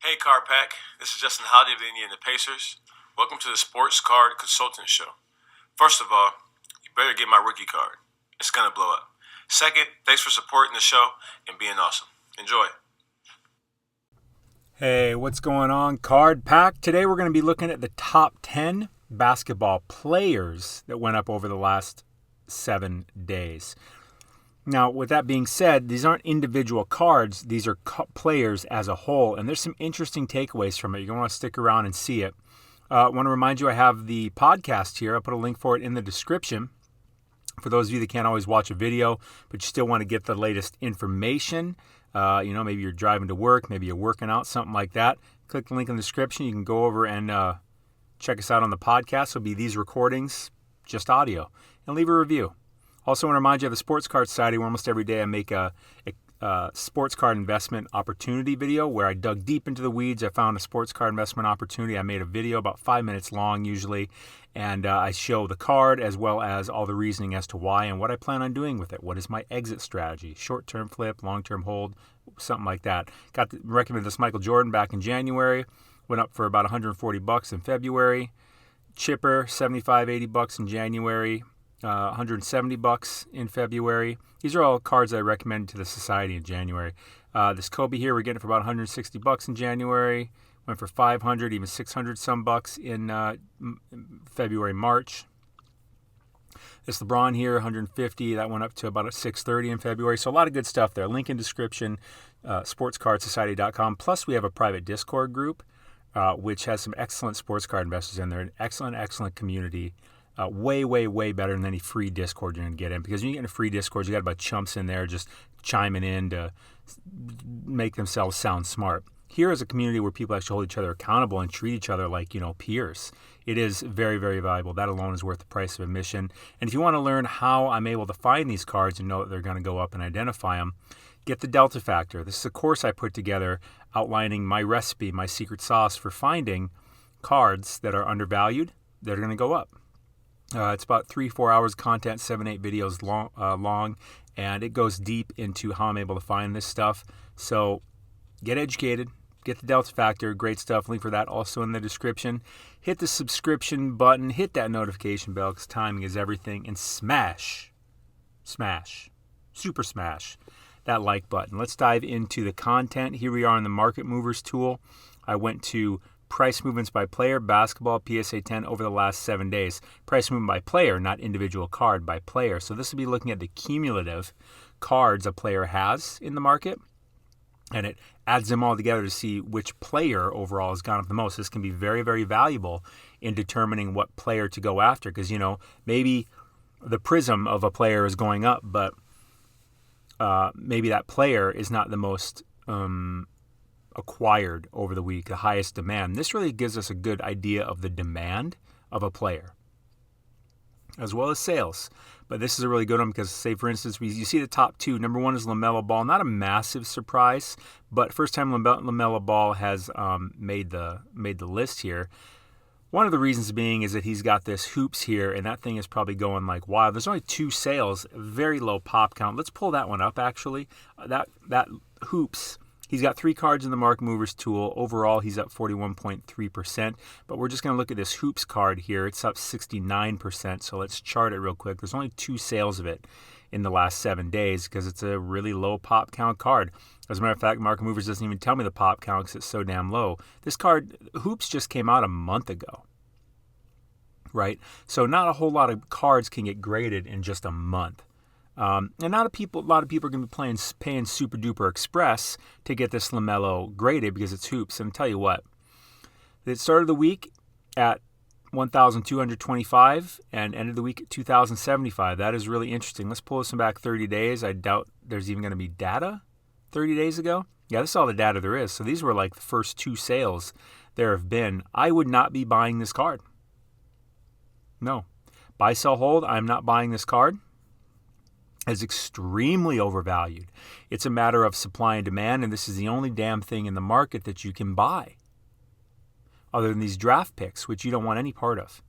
Hey Card Pack, this is Justin Holiday of the Indiana Pacers. Welcome to the Sports Card Consultant Show. First of all, you better get my rookie card. It's gonna blow up. Second, thanks for supporting the show and being awesome. Enjoy. Hey, what's going on, Card Pack? Today we're going to be looking at the top 10 basketball players that went up over the last 7 days. Now, with that being said, these aren't individual cards. These are players as a whole, and there's some interesting takeaways from it. You're going to want to stick around and see it. I want to remind you I have the podcast here. I'll put a link for it in the description. For those of you that can't always watch a video, but you still want to get the latest information, maybe you're driving to work, maybe you're working out, something like that. Click the link in the description. You can go over and check us out on the podcast. It'll be these recordings, just audio, and leave a review. Also, I want to remind you of the Sports Card Society, where almost every day I make a sports card investment opportunity video where I dug deep into the weeds. I found a sports card investment opportunity. I made a video about 5 minutes long usually, and I show the card as well as all the reasoning as to why and what I plan on doing with it. What is my exit strategy? Short-term flip, long-term hold, something like that. Recommended this Michael Jordan back in January. Went up for about $140 in February. Chipper, $75-$80 in January. $170 in February. These are all cards I recommend to the society in January. This Kobe here, we're getting for about $160 in January. Went for $500, even $600 some bucks in February, March. This LeBron here, $150. That went up to about $630 in February. So a lot of good stuff there. Link in description, sportscardsociety.com. Plus, we have a private Discord group, which has some excellent sports card investors in there. An excellent community. Way better than any free Discord you're going to get in. Because when you get in a free Discord, you got a bunch of chumps in there just chiming in to make themselves sound smart. Here is a community where people actually hold each other accountable and treat each other like, peers. It is very, very valuable. That alone is worth the price of admission. And if you want to learn how I'm able to find these cards and know that they're going to go up and identify them, get the Delta Factor. This is a course I put together outlining my recipe, my secret sauce for finding cards that are undervalued that are going to go up. It's about 3-4 hours of content, 7-8 videos long, and it goes deep into how I'm able to find this stuff. So get educated, get the Delta Factor, great stuff. Link for that also in the description. Hit the subscription button, hit that notification bell because timing is everything, and smash, super smash that like button. Let's dive into the content. Here we are in the Market Movers tool. I went to price movements by player, basketball, PSA 10 over the last 7 days. Price movement by player, not individual card, by player. So this will be looking at the cumulative cards a player has in the market, and it adds them all together to see which player overall has gone up the most. This can be very, very valuable in determining what player to go after because, maybe the prism of a player is going up, but maybe that player is not the most acquired over the week, the highest demand. This really gives us a good idea of the demand of a player as well as sales. But this is a really good one because, say, for instance, you see the top two. Number one is LaMelo Ball. Not a massive surprise, but first time LaMelo Ball has made the list here. One of the reasons being is that he's got this hoops here, and that thing is probably going like wild. There's only 2 sales, very low pop count. Let's pull that one up, actually. That hoops. He's got 3 cards in the Market Movers tool. Overall, he's up 41.3%. But we're just going to look at this Hoops card here. It's up 69%. So let's chart it real quick. There's only 2 sales of it in the last 7 days because it's a really low pop count card. As a matter of fact, Market Movers doesn't even tell me the pop count because it's so damn low. This card, Hoops, just came out a month ago. Right? So not a whole lot of cards can get graded in just a month. And a lot of people are going to be paying super duper express to get this LaMelo graded because it's hoops. And I'll tell you what, it started the week at 1,225 and ended the week at 2,075. That is really interesting. Let's pull this one back 30 days. I doubt there's even going to be data 30 days ago. Yeah, this is all the data there is. So these were like the first 2 sales there have been. I would not be buying this card. No. Buy, sell, hold. I'm not buying this card. Is extremely overvalued. It's a matter of supply and demand, and this is the only damn thing in the market that you can buy other than these draft picks, which you don't want any part of.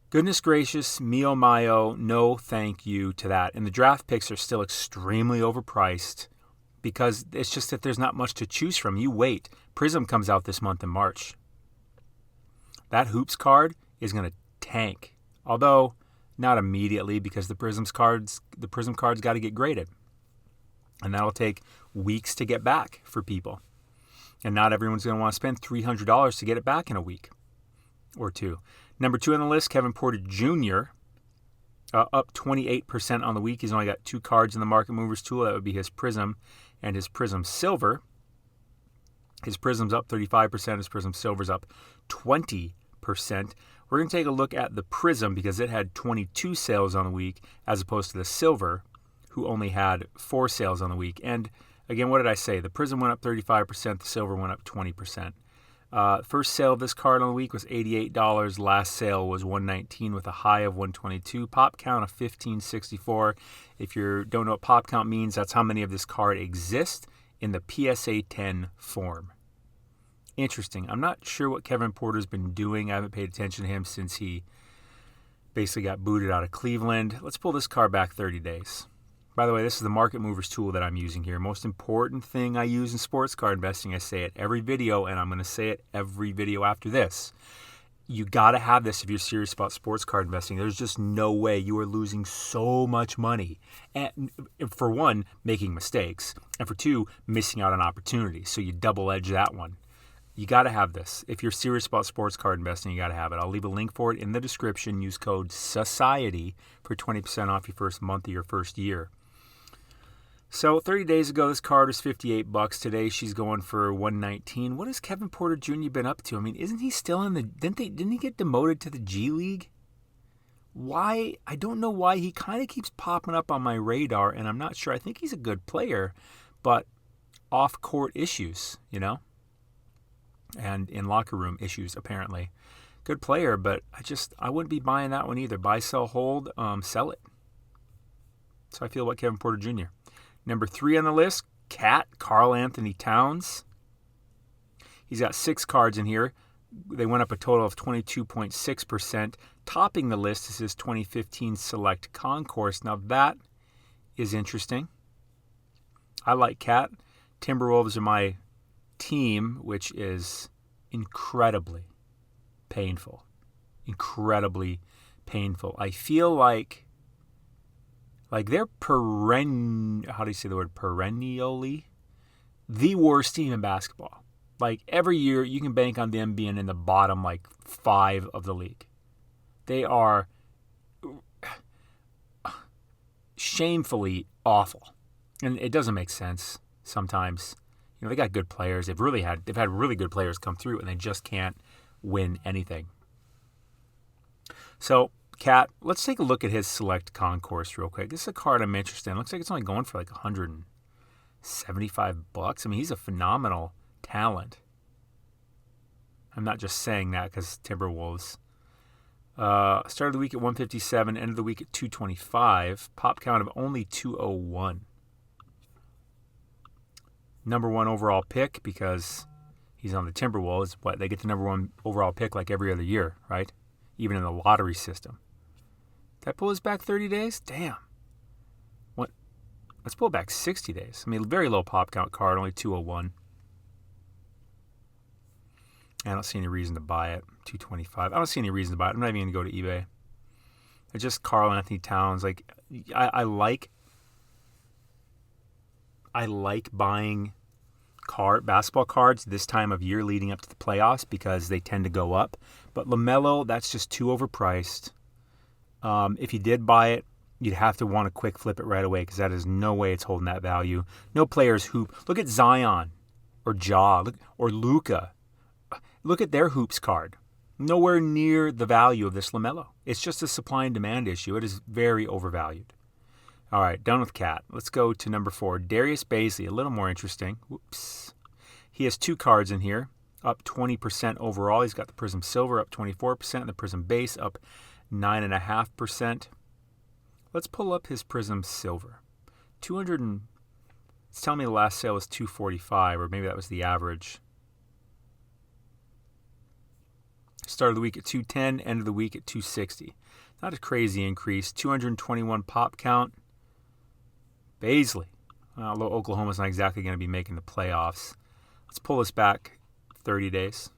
Goodness gracious, mio mio, no thank you to that. And the draft picks are still extremely overpriced because it's just that there's not much to choose from. You wait. Prism comes out this month in March. That Hoops card is going to tank. Although, not immediately, because the Prism cards got to get graded. And that'll take weeks to get back for people. And not everyone's going to want to spend $300 to get it back in a week or two. Number 2 on the list, Kevin Porter Jr., up 28% on the week. He's only got 2 cards in the Market Movers tool. That would be his Prism and his Prism Silver. His Prism's up 35%. His Prism Silver's up 20%. We're going to take a look at the Prism because it had 22 sales on the week as opposed to the Silver, who only had 4 sales on the week. And again, what did I say? The Prism went up 35%. The Silver went up 20%. First sale of this card on the week was $88. Last sale was $119 with a high of $122. Pop count of 1564. If you don't know what pop count means, that's how many of this card exist in the PSA 10 form. Interesting. I'm not sure what Kevin Porter's been doing. I haven't paid attention to him since he basically got booted out of Cleveland. Let's pull this card back 30 days. By the way, this is the Market Movers tool that I'm using here. Most important thing I use in sports card investing. I say it every video, and I'm going to say it every video after this. You got to have this if you're serious about sports card investing. There's just no way you are losing so much money. And for one, making mistakes. And for two, missing out on opportunities. So you double edge that one. You got to have this. If you're serious about sports card investing, you got to have it. I'll leave a link for it in the description. Use code SOCIETY for 20% off your first month of your first year. So 30 days ago, this card was $58. Today, she's going for $119. What has Kevin Porter Jr. been up to? I mean, isn't he still in the? Didn't he get demoted to the G League? Why? I don't know why he kind of keeps popping up on my radar, and I'm not sure. I think he's a good player, but off-court issues, and in locker room issues apparently. Good player, but I wouldn't be buying that one either. Buy, sell, hold, sell it. So I feel about Kevin Porter Jr. Number 3 on the list, Karl Anthony Towns. He's got 6 cards in here. They went up a total of 22.6%. Topping the list is his 2015 Select Concourse. Now that is interesting. I like Cat. Timberwolves are my team, which is incredibly painful. Incredibly painful. I feel like they're perennially the worst team in basketball. Like every year you can bank on them being in the bottom 5 of the league. They are shamefully awful. And it doesn't make sense sometimes. They got good players. They've had really good players come through, and they just can't win anything. So, Cat, let's take a look at his Select Concourse real quick. This is a card I'm interested in. Looks like it's only going for $175. I mean, he's a phenomenal talent. I'm not just saying that because Timberwolves. Started the week at 157, ended the week at 225. Pop count of only 201. Number 1 overall pick because he's on the Timberwolves. They get the number 1 overall pick like every other year, right? Even in the lottery system. Did I pull this back 30 days? Damn. What? Let's pull it back 60 days. I mean, very low pop count card, only 201. I don't see any reason to buy it. 225. I don't see any reason to buy it. I'm not even going to go to eBay. It's just Karl Anthony Towns. I like buying basketball cards this time of year leading up to the playoffs because they tend to go up. But LaMelo, that's just too overpriced. If you did buy it, you'd have to want to quick flip it right away because that is no way it's holding that value. No players hoop. Look at Zion or Ja or Luka. Look at their hoops card. Nowhere near the value of this LaMelo. It's just a supply and demand issue. It is very overvalued. All right, done with Cat. Let's go to number 4, Darius Bailey. A little more interesting. Whoops. He has 2 cards in here, up 20% overall. He's got the Prism Silver up 24%, and the Prism Base up 9.5%. Let's pull up his Prism Silver. It's telling me the last sale was 245, or maybe that was the average. Started the week at 210, ended the week at 260. Not a crazy increase. 221 pop count. Baisley. Although Oklahoma's not exactly going to be making the playoffs. Let's pull this back 30 days.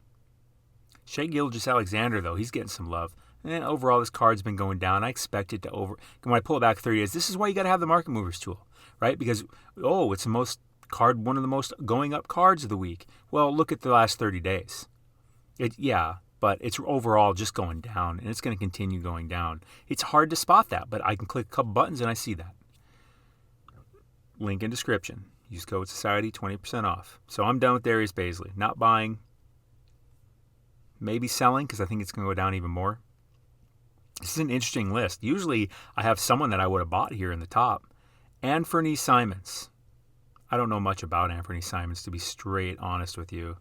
Shai Gilgeous-Alexander, though, he's getting some love. And overall, this card's been going down. I expect it to when I pull it back 30 days, this is why you got to have the market movers tool, right? Because, it's one of the most going up cards of the week. Well, look at the last 30 days. But it's overall just going down, and it's going to continue going down. It's hard to spot that, but I can click a couple buttons and I see that. Link in description. Use code SOCIETY, 20% off. So I'm done with Darius Bailey. Not buying. Maybe selling, because I think it's going to go down even more. This is an interesting list. Usually I have someone that I would have bought here in the top. Anthony Simons. I don't know much about Anthony Simons, to be straight honest with you.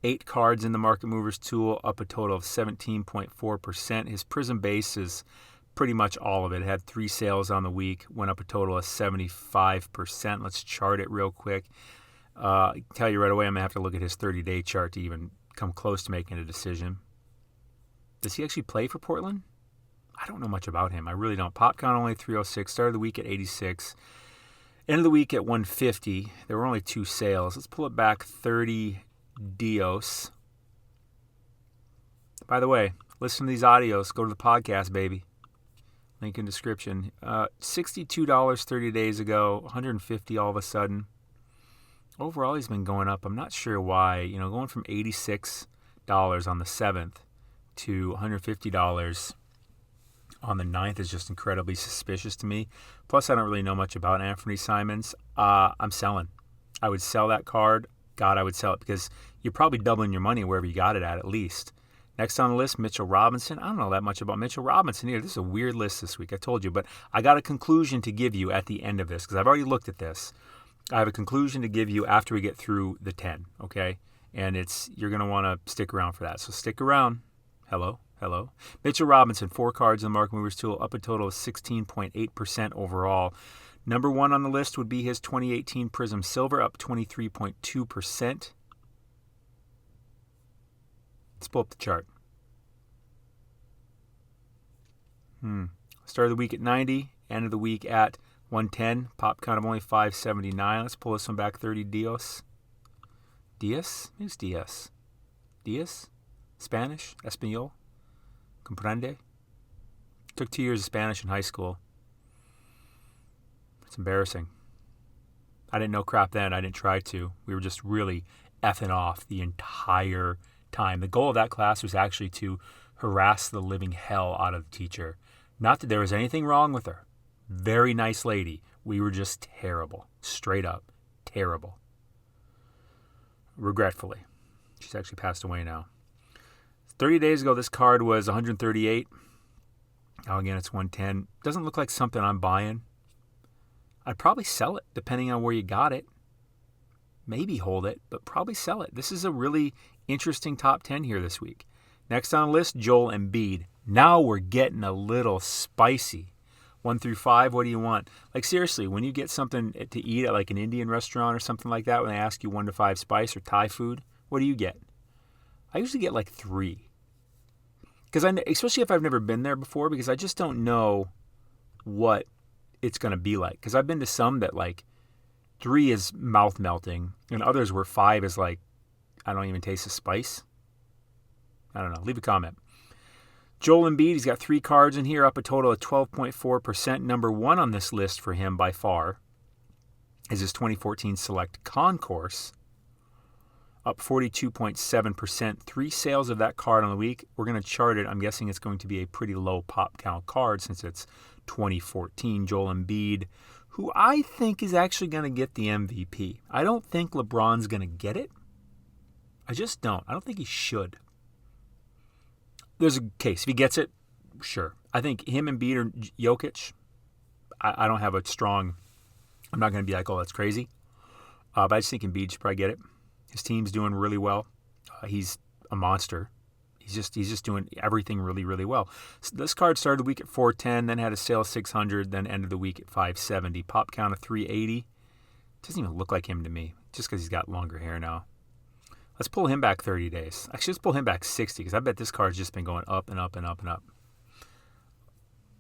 8 cards in the Market Movers tool, up a total of 17.4%. His Prism base is pretty much all of it. It had 3 sales on the week, went up a total of 75%. Let's chart it real quick. I can tell you right away, I'm going to have to look at his 30-day chart to even come close to making a decision. Does he actually play for Portland? I don't know much about him. I really don't. Pop count only 306. Started the week at 86. End of the week at 150. There were only 2 sales. Let's pull it back 30 Dios. By the way, listen to these audios. Go to the podcast, baby. Link in description. $62 30 days ago. $150 all of a sudden. Overall, he's been going up. I'm not sure why. Going from $86 on the 7th to $150 on the 9th is just incredibly suspicious to me. Plus, I don't really know much about Anthony Simons. I'm selling. I would sell that card. God, I would sell it, because you're probably doubling your money wherever you got it at least. Next on the list, Mitchell Robinson. I don't know that much about Mitchell Robinson either. This is a weird list this week, I told you. But I got a conclusion to give you at the end of this, because I've already looked at this. I have a conclusion to give you after we get through the 10, okay? And you're going to want to stick around for that. So stick around. Hello. Mitchell Robinson, 4 cards in the Market Movers tool, up a total of 16.8% overall. Number 1 on the list would be his 2018 Prism Silver, up 23.2%. Let's pull up the chart. Start of the week at 90, end of the week at 110. Pop count of only 579. Let's pull this one back 30 Dios. Diaz? Who's Diaz? Diaz? Spanish? Espanol? Comprende? Took 2 years of Spanish in high school. It's embarrassing. I didn't know crap then. I didn't try to. We were just really effing off the entire time. The goal of that class was actually to harass the living hell out of the teacher. Not that there was anything wrong with her. Very nice lady. We were just terrible. Straight up terrible. Regretfully. She's actually passed away now. 30 days ago, this card was 138. Now again, it's 110. Doesn't look like something I'm buying. I'd probably sell it, depending on where you got it. Maybe hold it, but probably sell it. This is a really interesting top 10 here this week. Next on the list, Joel Embiid. Now we're getting a little spicy. 1 through 5, what do you want? Like, seriously, when you get something to eat at like an Indian restaurant or something like that, when they ask you 1 to 5 spice or Thai food, what do you get? I usually get like 3. Because especially if I've never been there before, because I just don't know what it's going to be like. Because I've been to some that like 3 is mouth melting, and others where 5 is like, I don't even taste the spice. I don't know. Leave a comment. Joel Embiid, he's got 3 cards in here, up a total of 12.4%. Number 1 on this list for him by far is his 2014 Select Concourse, up 42.7%. 3 sales of that card on the week. We're going to chart it. I'm guessing it's going to be a pretty low pop count card since it's 2014. Joel Embiid, who I think is actually going to get the MVP. I don't think LeBron's going to get it. I just don't. I don't think he should. There's a case. If he gets it, sure. I think him and Embiid or Jokic, I don't have a strong, I'm not going to be like, oh, that's crazy. But I just think Embiid should probably get it. His team's doing really well. He's a monster. He's just doing everything really, really well. So this card started the week at 410, then had a sale of 600, then ended the week at 570. Pop count of 380. Doesn't even look like him to me, just because he's got longer hair now. Let's pull him back 30 days. Actually, let's pull him back 60, because I bet this card's just been going up and up and up and up.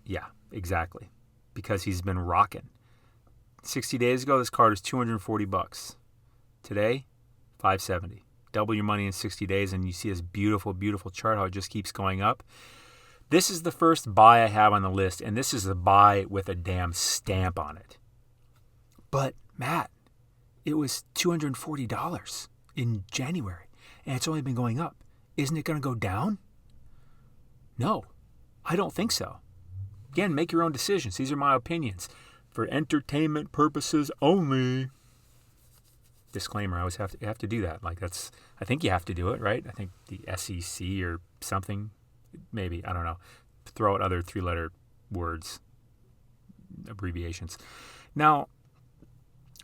Yeah, exactly. Because he's been rocking. 60 days ago, this card was $240. Today, $570. Double your money in 60 days, and you see this beautiful, beautiful chart how it just keeps going up. This is the first buy I have on the list, and this is a buy with a damn stamp on it. But, Matt, it was $240 in January, and it's only been going up. Isn't it going to go down? No, I don't think so. Again, make your own decisions. These are my opinions. For entertainment purposes only. Disclaimer, I always have to do that. I think you have to do it, right? I think the SEC or something, maybe, I don't know. Throw out other 3-letter words, abbreviations. Now,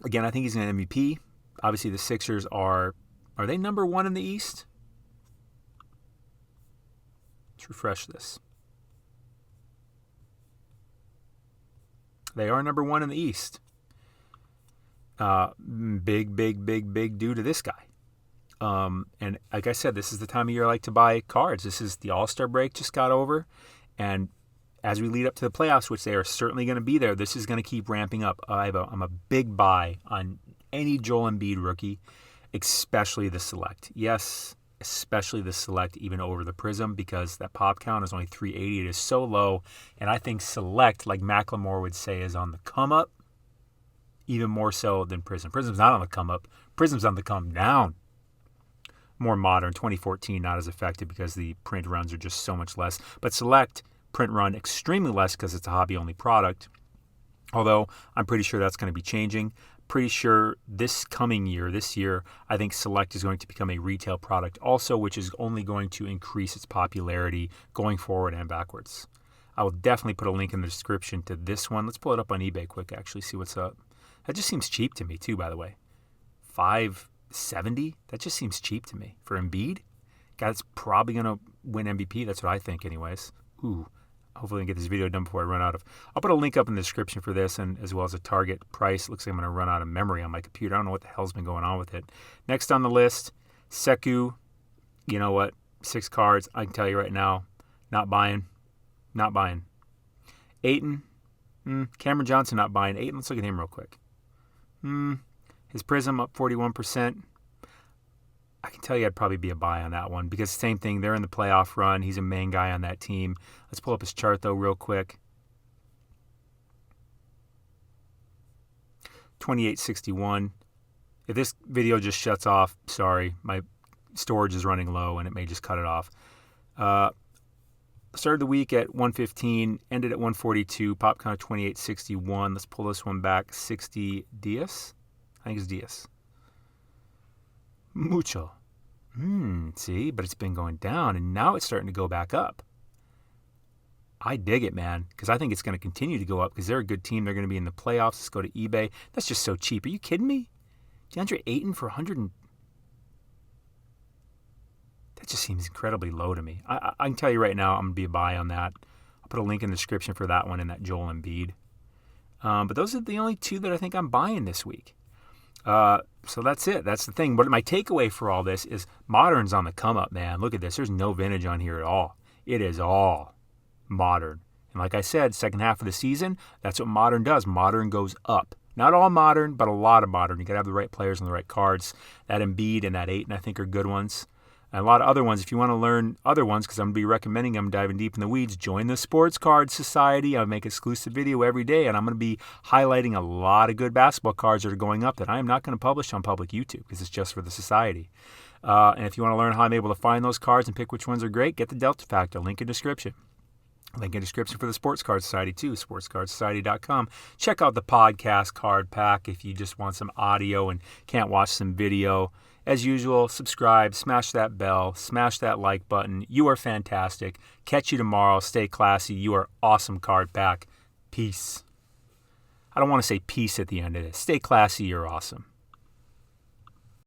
again, I think he's an MVP. Obviously, the Sixers are they number 1 in the East? Let's refresh this. They are number 1 in the East. Big due to this guy. And like I said, this is the time of year I like to buy cards. This is the All-Star break just got over. And as we lead up to the playoffs, which they are certainly going to be there, this is going to keep ramping up. I'm a big buy on any Joel Embiid rookie, especially the Select. Yes, especially the Select, even over the Prism, because that pop count is only 380. It is so low. And I think Select, like Macklemore would say, is on the come up, even more so than Prism. Prism's not on the come up. Prism's on the come down. More modern. 2014, not as effective because the print runs are just so much less. But Select, print run extremely less because it's a hobby-only product. Although I'm pretty sure that's going to be changing. Pretty sure this year, I think Select is going to become a retail product also, which is only going to increase its popularity going forward and backwards. I will definitely put a link in the description to this one. Let's pull it up on eBay quick, actually, see what's up. That just seems cheap to me, too, by the way. $570? That just seems cheap to me. For Embiid? Guy that's probably going to win MVP. That's what I think, anyways. Ooh. Hopefully I can get this video done before I run out of... I'll put a link up in the description for this, and as well as a target price. Looks like I'm going to run out of memory on my computer. I don't know what the hell's been going on with it. Next on the list, Sekou. You know what? 6 cards. I can tell you right now, not buying. Not buying. Ayton. Cameron Johnson not buying. Ayton, let's look at him real quick. His Prism up 41%. I can tell you I'd probably be a buy on that one because same thing, they're in the playoff run. He's a main guy on that team. Let's pull up his chart, though, real quick. 2861. If this video just shuts off, sorry, my storage is running low and it may just cut it off. Started the week at 115, ended at 142, pop count of 2861. Let's pull this one back. 60 Diaz? I think it's Diaz. Mucho. See, but it's been going down, and now it's starting to go back up. I dig it, man, because I think it's going to continue to go up because they're a good team. They're going to be in the playoffs. Let's go to eBay. That's just so cheap. Are you kidding me? DeAndre Ayton for 100. That just seems incredibly low to me. I can tell you right now, I'm going to be a buy on that. I'll put a link in the description for that one and that Joel Embiid. But those are the only 2 that I think I'm buying this week. So that's it. That's the thing. But my takeaway for all this is Modern's on the come up, man. Look at this. There's no vintage on here at all. It is all Modern. And like I said, second half of the season, that's what Modern does. Modern goes up. Not all Modern, but a lot of Modern. You got to have the right players and the right cards. That Embiid and that Ayton, I think, are good ones. And a lot of other ones. If you want to learn other ones, because I'm going to be recommending them, diving deep in the weeds, join the Sports Card Society. I make exclusive video every day, and I'm going to be highlighting a lot of good basketball cards that are going up that I am not going to publish on public YouTube because it's just for the society. And if you want to learn how I'm able to find those cards and pick which ones are great, get the Delta Factor. Link in description. Link in description for the Sports Card Society too, SportsCardSociety.com. Check out the podcast card pack if you just want some audio and can't watch some video. As usual, subscribe, smash that bell, smash that like button. You are fantastic. Catch you tomorrow. Stay classy. You are awesome, card pack. Peace. I don't want to say peace at the end of this. Stay classy. You're awesome.